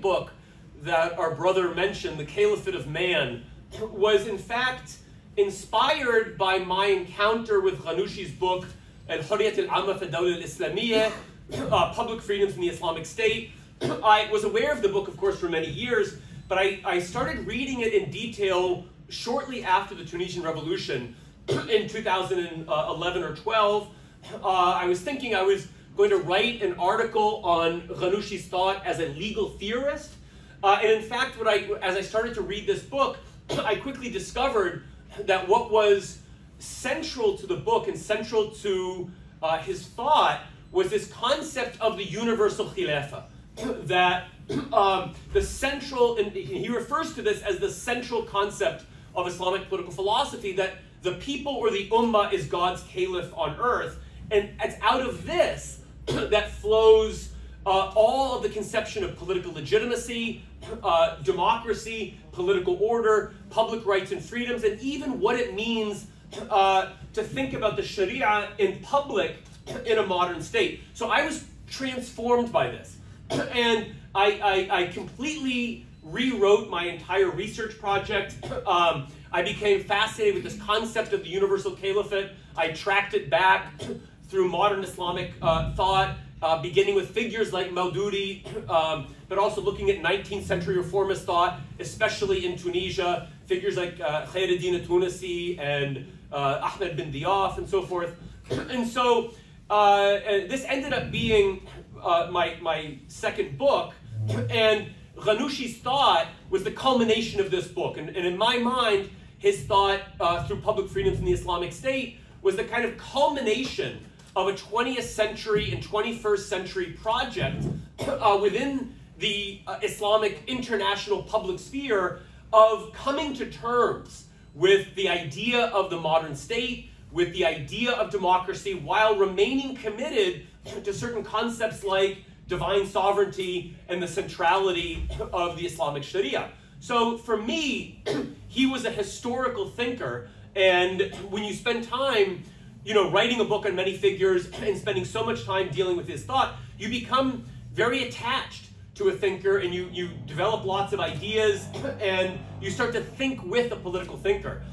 book that our brother mentioned, the Caliphate of Man, was in fact inspired by my encounter with Ghanouchi's book, Al-Hurriyat al-Amma fi al-Dawla al-Islamiyya, Public Freedoms in the Islamic State. I was aware of the book, of course, for many years, but I started reading it in detail shortly after the Tunisian Revolution in 2011 or 12. I was thinking I was going to write an article on Ghanouchi's thought as a legal theorist. And in fact, as I started to read this book, I quickly discovered that what was central to the book and central to his thought was this concept of the universal khilafah. That the central, and he refers to this as the central concept of Islamic political philosophy, that the people or the Ummah is God's Caliph on earth. And it's out of this that flows all of the conception of political legitimacy, democracy, political order, public rights and freedoms, and even what it means to think about the Sharia in public in a modern state. So I was transformed by this. And I completely rewrote my entire research project. I became fascinated with this concept of the universal caliphate. I tracked it back through modern Islamic thought, beginning with figures like Maududi, but also looking at 19th century reformist thought, especially in Tunisia, figures like Khairuddin al-Tunisi and Ahmed bin Diaf and so forth. And so this ended up being my second book, and Ghanouchi's thought was the culmination of this book. And in my mind, his thought through Public Freedoms in the Islamic State was the kind of culmination of a 20th century and 21st century project within the Islamic international public sphere of coming to terms with the idea of the modern state, with the idea of democracy, while remaining committed to certain concepts like divine sovereignty and the centrality of the Islamic Sharia. So for me, he was a historical thinker, and when you spend time, writing a book on many figures and spending so much time dealing with his thought, you become very attached to a thinker, and you develop lots of ideas, and you start to think with a political thinker.